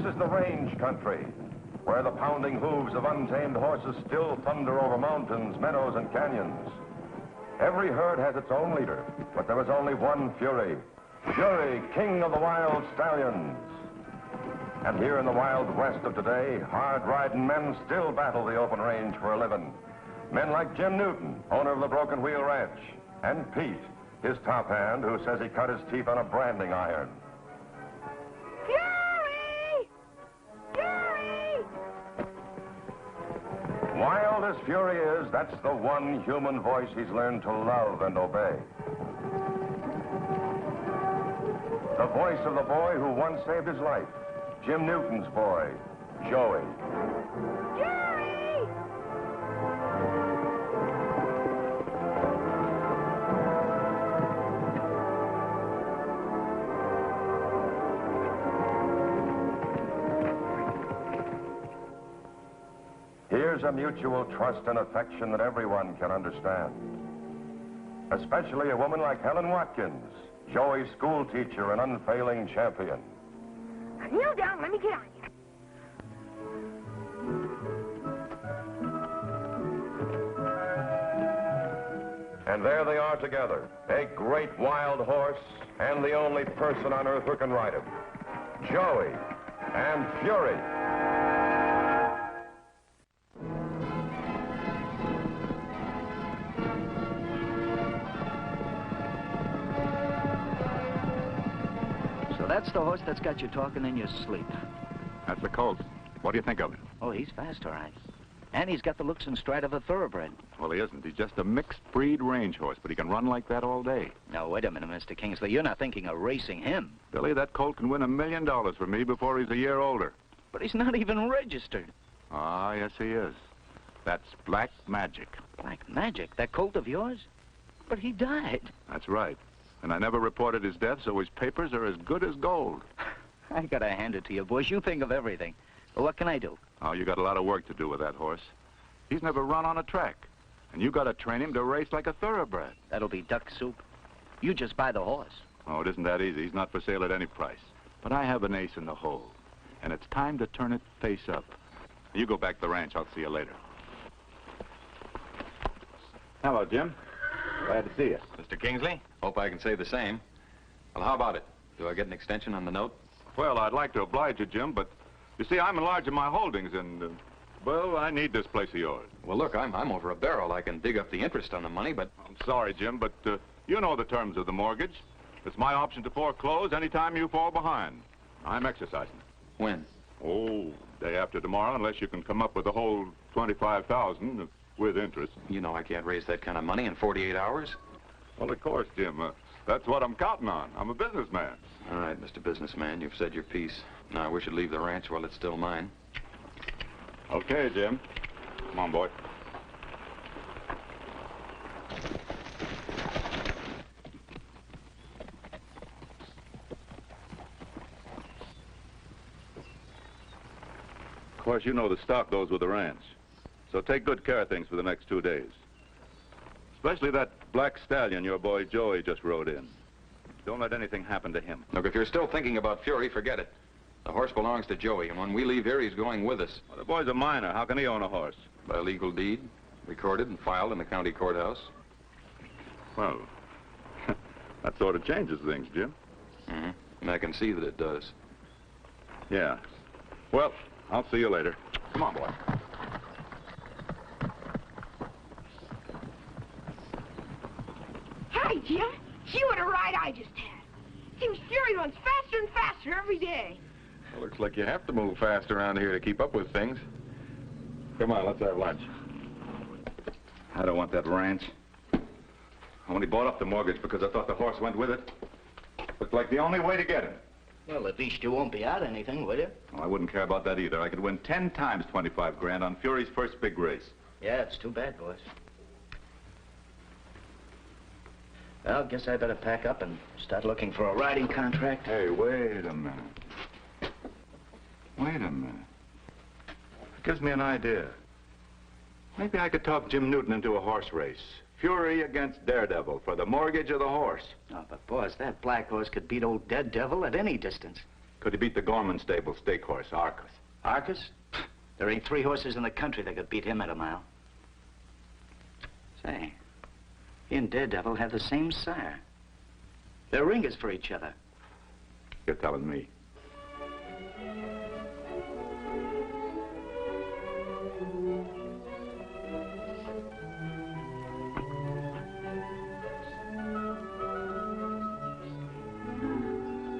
is the range country, where the pounding hooves of untamed horses still thunder over mountains, meadows, and canyons. Every herd has its own leader, but there is only one Fury. Fury, king of the wild stallions. And here in the wild west of today, hard-riding men still battle the open range for a living. Men like Jim Newton, owner of the Broken Wheel Ranch, and Pete, his top hand, who says he cut his teeth on a branding iron. Fury! Fury! Wild as Fury is, that's the one human voice he's learned to love and obey. The voice of the boy who once saved his life. Jim Newton's boy, Joey. Fury! Here's a mutual trust and affection that everyone can understand. Especially a woman like Helen Watkins, Joey's school teacher and unfailing champion. Kneel down, let me get on you. And there they are together, a great wild horse and the only person on earth who can ride him. Joey and Fury. That's the horse that's got you talking in your sleep. That's the colt. What do you think of him? Oh, he's fast, all right. And he's got the looks and stride of a thoroughbred. Well, he isn't. He's just a mixed breed range horse, but he can run like that all day. Now, wait a minute, Mr. Kingsley. You're not thinking of racing him. Billy, that colt can win $1 million for me before he's a year older. But he's not even registered. Ah, yes, he is. That's Black Magic. Black Magic? That colt of yours? But he died. That's right. And I never reported his death, so his papers are as good as gold. I gotta hand it to you, boys. You think of everything. Well, what can I do? Oh, you got a lot of work to do with that horse. He's never run on a track. And you gotta train him to race like a thoroughbred. That'll be duck soup. You just buy the horse. Oh, it isn't that easy. He's not for sale at any price. But I have an ace in the hole. And it's time to turn it face up. You go back to the ranch. I'll see you later. Hello, Jim. Glad to see you. Mr. Kingsley, hope I can say the same. Well, how about it? Do I get an extension on the note? Well, I'd like to oblige you, Jim, but you see, I'm enlarging my holdings and, well, I need this place of yours. Well, look, I'm over a barrel. I can dig up the interest on the money, but... I'm sorry, Jim, but you know the terms of the mortgage. It's my option to foreclose anytime you fall behind. I'm exercising it. When? Oh, day after tomorrow, unless you can come up with the whole $25,000 with interest. You know I can't raise that kind of money in 48 hours. Well, of course, Jim. That's what I'm counting on. I'm a businessman. All right, Mr. Businessman, you've said your piece. Now, we should leave the ranch while it's still mine. Okay, Jim. Come on, boy. Of course, you know the stock goes with the ranch. So take good care of things for the next 2 days. Especially that Black Stallion your boy Joey just rode in. Don't let anything happen to him. Look, if you're still thinking about Fury, forget it. The horse belongs to Joey, and when we leave here, he's going with us. Well, the boy's a minor. How can he own a horse? By legal deed, recorded and filed in the county courthouse. Well, that sort of changes things, Jim. Mm-hmm. And I can see that it does. Yeah. Well, I'll see you later. Come on, boy. Hi, Jim. See what a ride I just had. Seems Fury runs faster and faster every day. Well, looks like you have to move fast around here to keep up with things. Come on, let's have lunch. I don't want that ranch. I only bought up the mortgage because I thought the horse went with it. Looked like the only way to get him. Well, at least you won't be out anything, will you? Oh, I wouldn't care about that either. I could win 10 times 25 grand on Fury's first big race. Yeah, it's too bad, boys. Well, guess I better pack up and start looking for a riding contract. Hey, wait a minute. Wait a minute. It gives me an idea. Maybe I could talk Jim Newton into a horse race. Fury against Daredevil for the mortgage of the horse. Oh, but boys, that black horse could beat old Daredevil at any distance. Could he beat the Gorman stable stake horse, Arcus? Arcus? There ain't 3 horses in the country that could beat him at a mile. Say, he and Daredevil have the same sire. They're ringers for each other. You're telling me.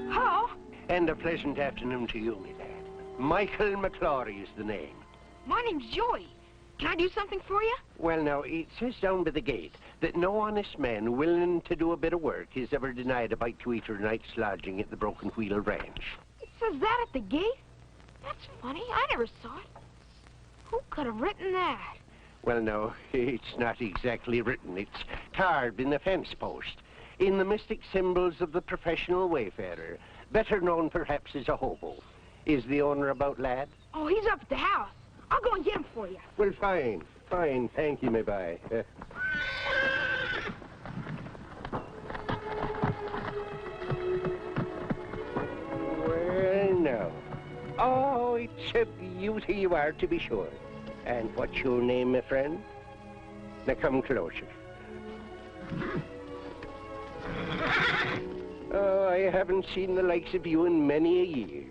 Hello? And a pleasant afternoon to you, me lad. Michael McClory is the name. My name's Joey. Can I do something for you? Well, now, it says down by the gate that no honest man willing to do a bit of work is ever denied a bite to eat or a night's lodging at the Broken Wheel Ranch. It says that at the gate? That's funny. I never saw it. Who could have written that? Well, no, it's not exactly written. It's carved in the fence post, in the mystic symbols of the professional wayfarer, better known perhaps as a hobo. Is the owner about, lad? Oh, he's up at the house. I'll go and get him for you. Well, fine. Fine. Thank you, my boy. Well, no. Oh, it's a beauty you are, to be sure. And what's your name, my friend? Now, come closer. Oh, I haven't seen the likes of you in many a year.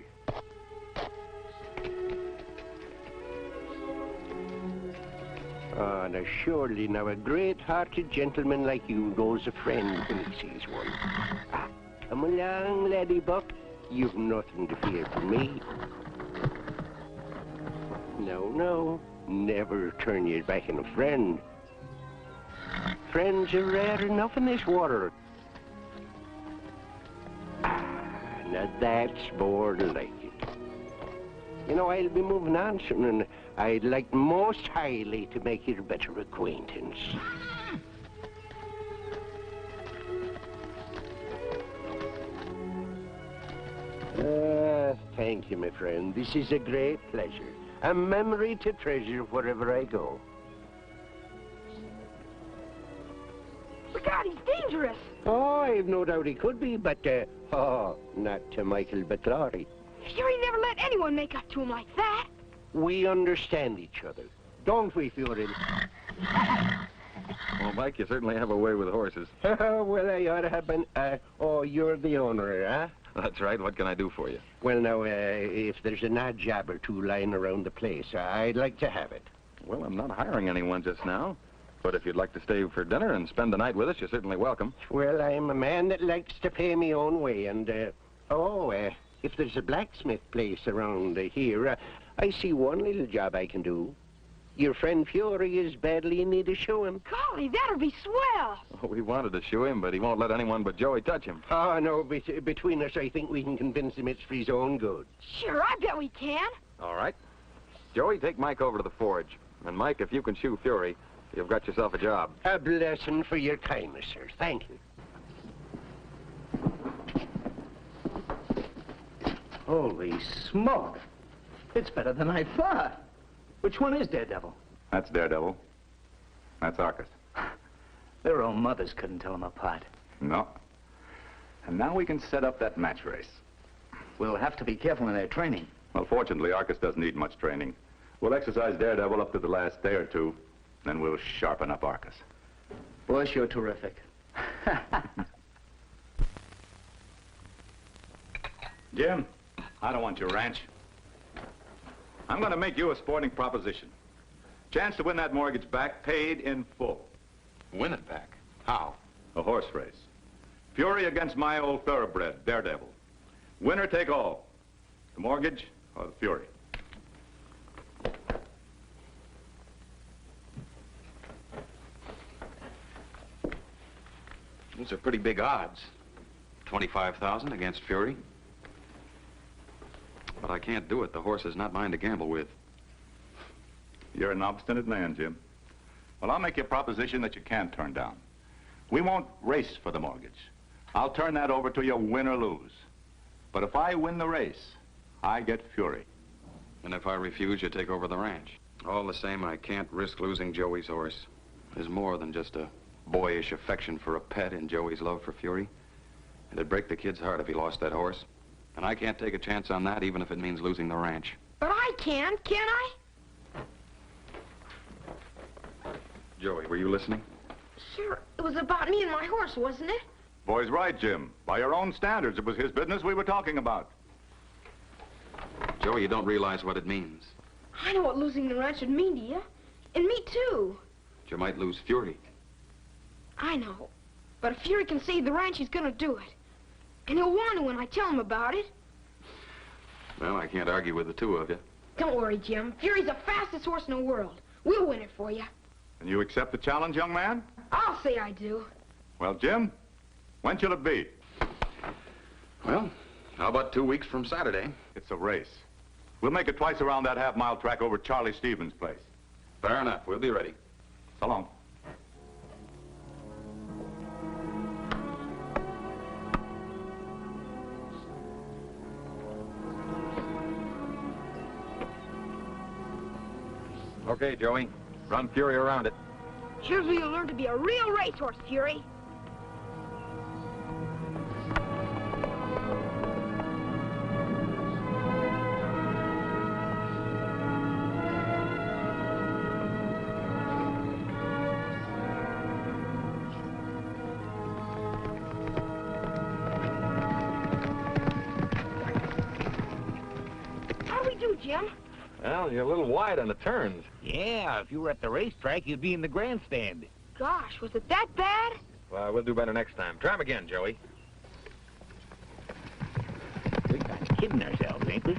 Oh, now surely now a great-hearted gentleman like you knows a friend when he sees one. Ah, come along, laddie buck. You've nothing to fear from me. No, no. Never turn your back on a friend. Friends are rare enough in this water. Ah, now that's more like it. You know, I'll be moving on soon, and I'd like most highly to make your better acquaintance. Thank you, my friend. This is a great pleasure. A memory to treasure wherever I go. Look out, he's dangerous. Oh, I've no doubt he could be, but, not to Michael McClory. Fury never let anyone make up to him like that. We understand each other, don't we, Fury? Well, Mike, you certainly have a way with horses. Well, I ought to have been, you're the owner, huh? That's right. What can I do for you? Well, now, if there's an odd job or two lying around the place, I'd like to have it. Well, I'm not hiring anyone just now. But if you'd like to stay for dinner and spend the night with us, you're certainly welcome. Well, I'm a man that likes to pay me own way, and, if there's a blacksmith place around here, I see one little job I can do. Your friend Fury is badly in need of shoeing. Golly, that'll be swell. Oh, we wanted to shoe him, but he won't let anyone but Joey touch him. Oh, no, between us, I think we can convince him it's for his own good. Sure, I bet we can. All right. Joey, take Mike over to the forge. And, Mike, if you can shoe Fury, you've got yourself a job. A blessing for your kindness, sir. Thank you. Holy smoke. It's better than I thought. Which one is Daredevil? That's Daredevil. That's Arcus. Their own mothers couldn't tell them apart. No. And now we can set up that match race. We'll have to be careful in their training. Well, fortunately, Arcus doesn't need much training. We'll exercise Daredevil up to the last day or two, then we'll sharpen up Arcus. Boss, you're terrific. Jim, I don't want your ranch. I'm going to make you a sporting proposition. Chance to win that mortgage back, paid in full. Win it back? How? A horse race. Fury against my old thoroughbred, Daredevil. Winner take all. The mortgage or the Fury. Those are pretty big odds. 25,000 against Fury. But I can't do it. The horse is not mine to gamble with. You're an obstinate man, Jim. Well, I'll make you a proposition that you can't turn down. We won't race for the mortgage. I'll turn that over to you, win or lose. But if I win the race, I get Fury. And if I refuse, you take over the ranch. All the same, I can't risk losing Joey's horse. There's more than just a boyish affection for a pet in Joey's love for Fury. It'd break the kid's heart if he lost that horse. And I can't take a chance on that, even if it means losing the ranch. But I can't I? Joey, were you listening? Sure, it was about me and my horse, wasn't it? Boy's right, Jim. By your own standards, it was his business we were talking about. Joey, you don't realize what it means. I know what losing the ranch would mean to you. And me, too. You might lose Fury. I know. But if Fury can save the ranch, he's gonna do it. And he'll want to when I tell him about it. Well, I can't argue with the two of you. Don't worry, Jim. Fury's the fastest horse in the world. We'll win it for you. And you accept the challenge, young man? I'll say I do. Well, Jim, when shall it be? Well, how about 2 weeks from Saturday? It's a race. We'll make it twice around that half-mile track over Charlie Stevens' place. Fair enough. We'll be ready. So long. Okay, Joey. Run Fury around it. Here's where you'll learn to be a real racehorse, Fury. How do we do, Jim? Well, you're a little wide on the turns. Yeah, if you were at the racetrack, you'd be in the grandstand. Gosh, was it that bad? Well, we'll do better next time. Try him again, Joey. We're kind of kidding ourselves, ain't we?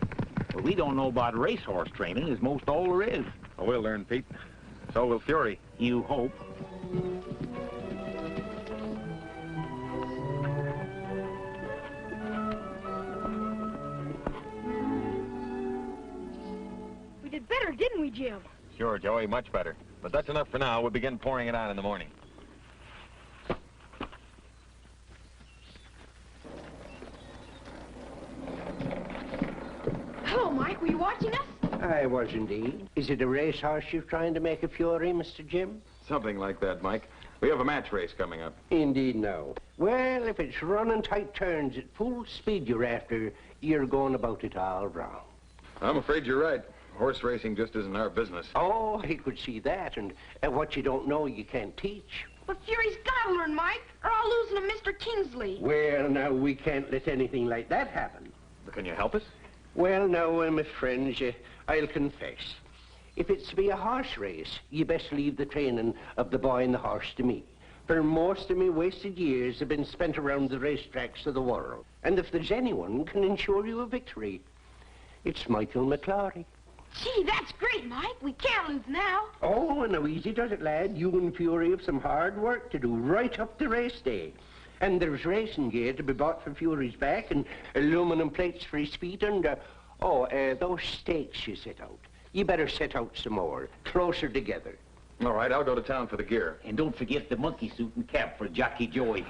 Well, we don't know about racehorse training is most all there is. Well, we'll learn, Pete. So will Fury. You hope. We did better, didn't we, Jim? Sure, Joey, much better. But that's enough for now. We'll begin pouring it on in the morning. Hello, Mike. Were you watching us? I was indeed. Is it a racehorse you're trying to make a Fury, Mr. Jim? Something like that, Mike. We have a match race coming up. Indeed, no. Well, if it's running tight turns at full speed you're after, you're going about it all wrong. I'm afraid you're right. Horse racing just isn't our business. Oh, I could see that, and what you don't know, you can't teach. But Fury's got to learn, Mike, or I'll lose him to Mr. Kingsley. Well, now, we can't let anything like that happen. But can you help us? Well, now, my friends, I'll confess. If it's to be a horse race, you best leave the training of the boy and the horse to me. For most of me wasted years have been spent around the racetracks of the world. And if there's anyone can ensure you a victory, it's Michael McClory. Gee, that's great, Mike. We can't lose now. Oh, no, easy does it, lad. You and Fury have some hard work to do right up to race day. And there's racing gear to be bought for Fury's back, and aluminum plates for his feet, and, those stakes you set out. You better set out some more, closer together. All right, I'll go to town for the gear. And don't forget the monkey suit and cap for Jockey Joey.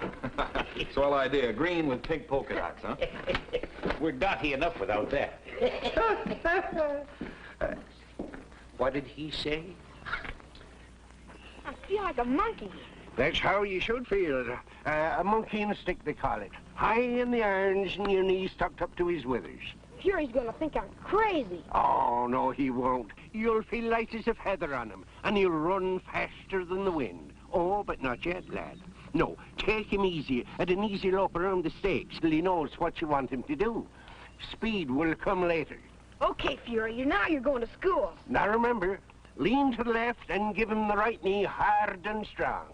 Swell idea. Green with pink polka dots, huh? We're dotty enough without that. What did he say? I feel like a monkey. That's how you should feel. A monkey in a stick, they call it. High in the irons and your knees tucked up to his withers. Fury's gonna think I'm crazy. Oh, no, he won't. You'll feel light as if heather on him, and he'll run faster than the wind. Oh, but not yet, lad. No, take him easy, at an easy lope around the stakes till he knows what you want him to do. Speed will come later. Okay, Fury, you're going to school. Now remember, lean to the left and give him the right knee hard and strong.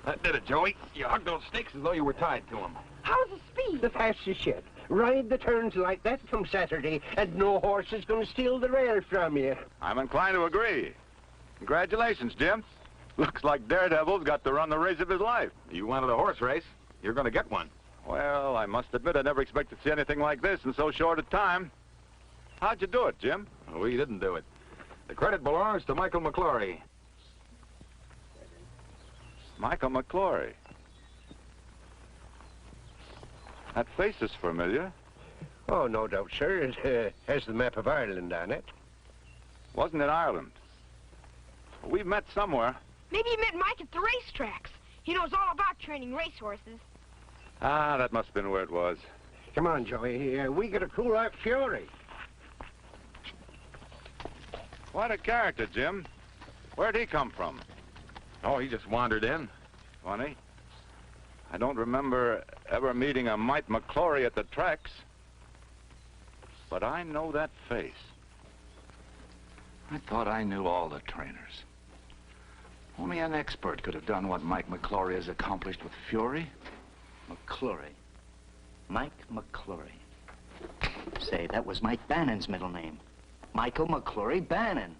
That did it, Joey. You hugged those stakes as though you were tied to them. How's the speed? The fastest yet. Ride the turns like that come Saturday, and no horse is going to steal the rail from you. I'm inclined to agree. Congratulations, Jim. Looks like Daredevil's got to run the race of his life. You wanted a horse race. You're going to get one. Well, I must admit I never expected to see anything like this in so short a time. How'd you do it, Jim? We didn't do it. The credit belongs to Michael McClory. Michael McClory. That face is familiar. Oh, no doubt, sir. It has the map of Ireland on it. Wasn't it Ireland? We've met somewhere. Maybe you met Mike at the racetracks. He knows all about training racehorses. Ah, that must have been where it was. Come on, Joey. We got to cool out Fury. What a character, Jim. Where'd he come from? Oh, he just wandered in. Funny. I don't remember ever meeting a Mike McClory at the tracks. But I know that face. I thought I knew all the trainers. Only an expert could have done what Mike McClory has accomplished with Fury. McClory. Mike McClory. Say, that was Mike Bannon's middle name. Michael McClory Bannon.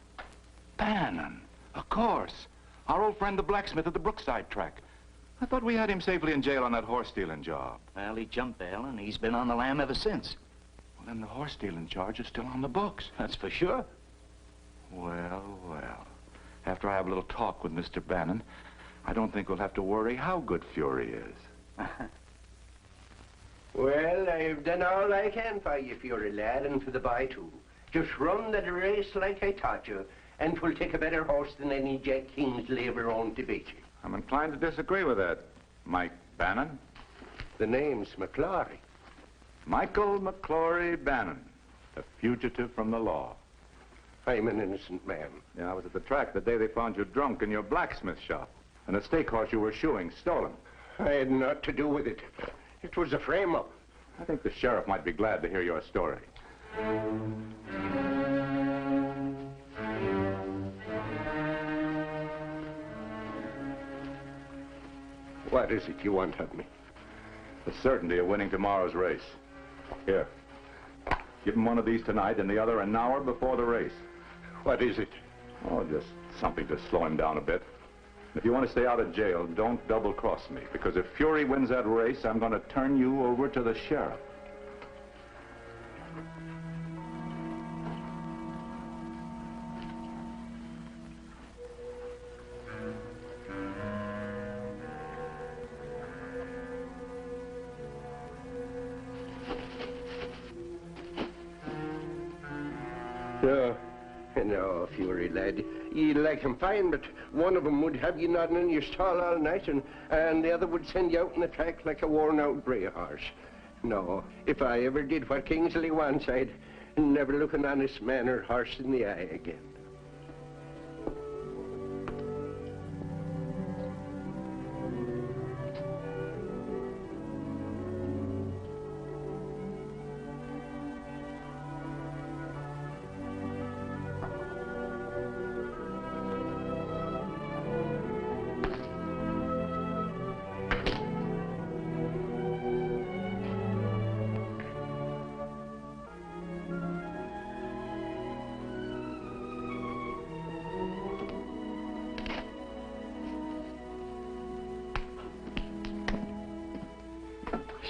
Bannon, of course. Our old friend, the blacksmith at the Brookside track. I thought we had him safely in jail on that horse-stealing job. Well, he jumped bail, and he's been on the lam ever since. Well, then the horse-stealing charge is still on the books. That's for sure. Well, well. After I have a little talk with Mr. Bannon, I don't think we'll have to worry how good Fury is. Well, I've done all I can for you, Fury lad, and for the boy, too. Just run that race like I taught you, and 'twill take a better horse than any Jack Kingsley ever owned to beat you. I'm inclined to disagree with that, Mike Bannon. The name's McClory. Michael McClory Bannon, a fugitive from the law. I'm an innocent man. Yeah, I was at the track the day they found you drunk in your blacksmith shop. And the stake horse you were shoeing, stolen. I had naught to do with it. It was a frame-up. I think the sheriff might be glad to hear your story. What is it you want of me? The certainty of winning tomorrow's race. Here. Give him one of these tonight and the other an hour before the race. What is it? Oh, just something to slow him down a bit. If you want to stay out of jail, don't double-cross me, because if Fury wins that race, I'm going to turn you over to the sheriff. No, Fury, lad. You'd like him fine, but one of them would have you nodding in your stall all night, and the other would send you out on the track like a worn-out grey horse. No, if I ever did what Kingsley wants, I'd never look an honest man or horse in the eye again.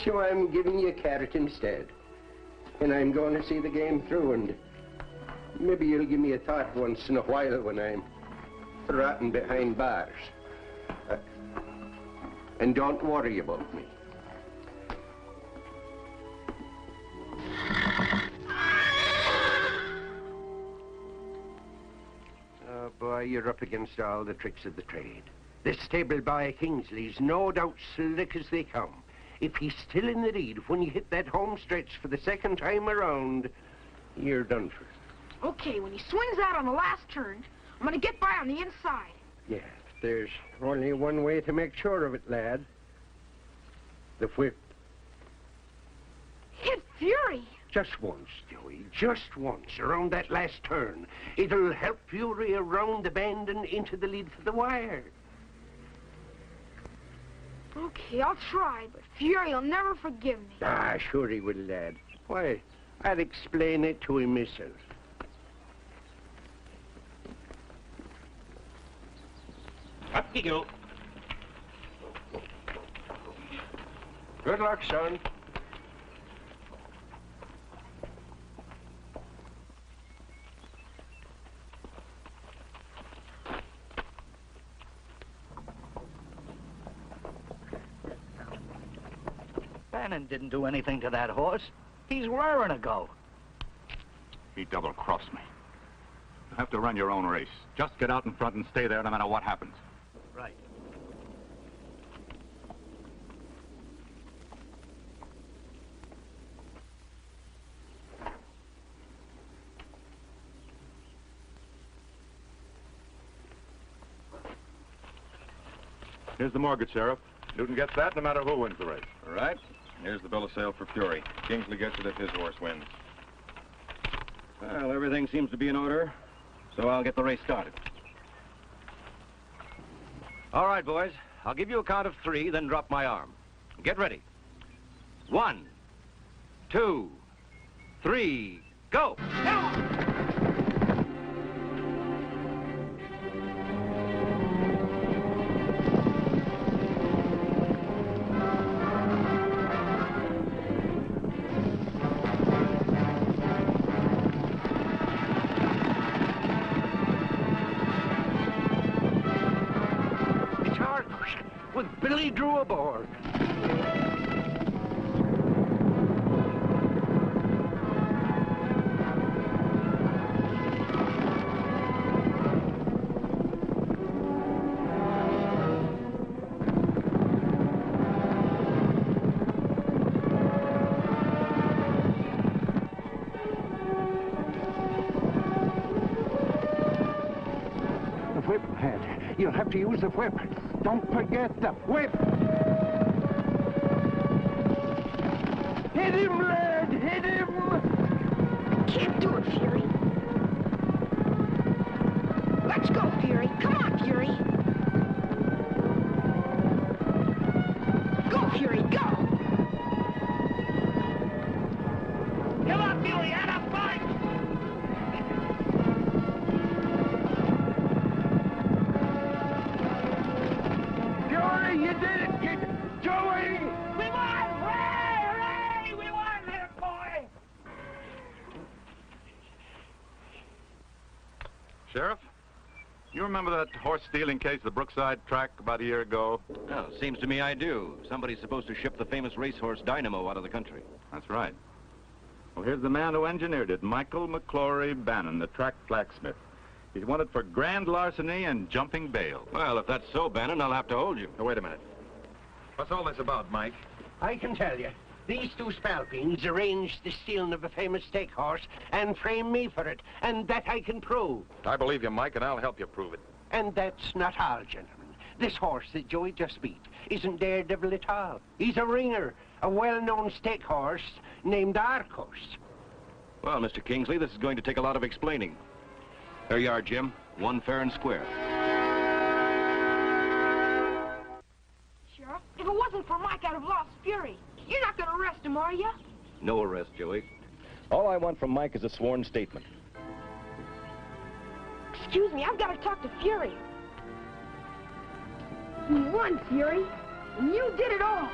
So I'm giving you a carrot instead. And I'm going to see the game through, and maybe you'll give me a thought once in a while when I'm rotting behind bars. And don't worry about me. Oh, boy, you're up against all the tricks of the trade. This stable boy Kingsley's no doubt slick as they come. If he's still in the lead when you hit that home stretch for the second time around, you're done for. Okay, when he swings out on the last turn, I'm gonna get by on the inside. Yeah, there's only one way to make sure of it, lad. The whip. Hit Fury. Just once, Joey, just once, around that last turn. It'll help Fury around the bend and into the lead for the wire. Okay, I'll try, but Fury'll never forgive me. Ah, sure he will, lad. Why, I'll explain it to him myself. Up you go. Good luck, son. Bannon didn't do anything to that horse. He's raring to go. He double-crossed me. You have to run your own race. Just get out in front and stay there no matter what happens. Right. Here's the mortgage, Sheriff. Newton gets that no matter who wins the race. All right. Here's the bill of sale for Fury. Kingsley gets it if his horse wins. Well, everything seems to be in order, so I'll get the race started. All right, boys. I'll give you a count of 3, then drop my arm. Get ready. 1, 2, 3, go! With Billy Drew aboard. The whip, Pat. You'll have to use the whip. Don't forget the whip! Hit him, lad! Hit him! Can't do it, Fury. Let's go, Fury. Come on, Fury. Go, Fury, go! Come on, Fury, out of fight! Fury, you did it, kid! Joey! We won! Hooray! Hooray! We won, little boy! Sheriff, you remember that horse stealing case at the Brookside track about a year ago? Well, seems to me I do. Somebody's supposed to ship the famous racehorse Dynamo out of the country. That's right. Well, here's the man who engineered it, Michael McClory Bannon, the track blacksmith. He's wanted for grand larceny and jumping bail. Well, if that's so, Bannon, I'll have to hold you. Now, wait a minute. What's all this about, Mike? I can tell you. These two spalpeens arranged the stealing of a famous stake horse and framed me for it, and that I can prove. I believe you, Mike, and I'll help you prove it. And that's not all, gentlemen. This horse that Joey just beat isn't Daredevil at all. He's a ringer, a well-known stake horse named Arcos. Well, Mr. Kingsley, this is going to take a lot of explaining. There you are, Jim. One fair and square. Sheriff, if it wasn't for Mike, I'd have lost Fury. You're not gonna arrest him, are you? No arrest, Joey. All I want from Mike is a sworn statement. Excuse me, I've got to talk to Fury. You won, Fury, and you did it all.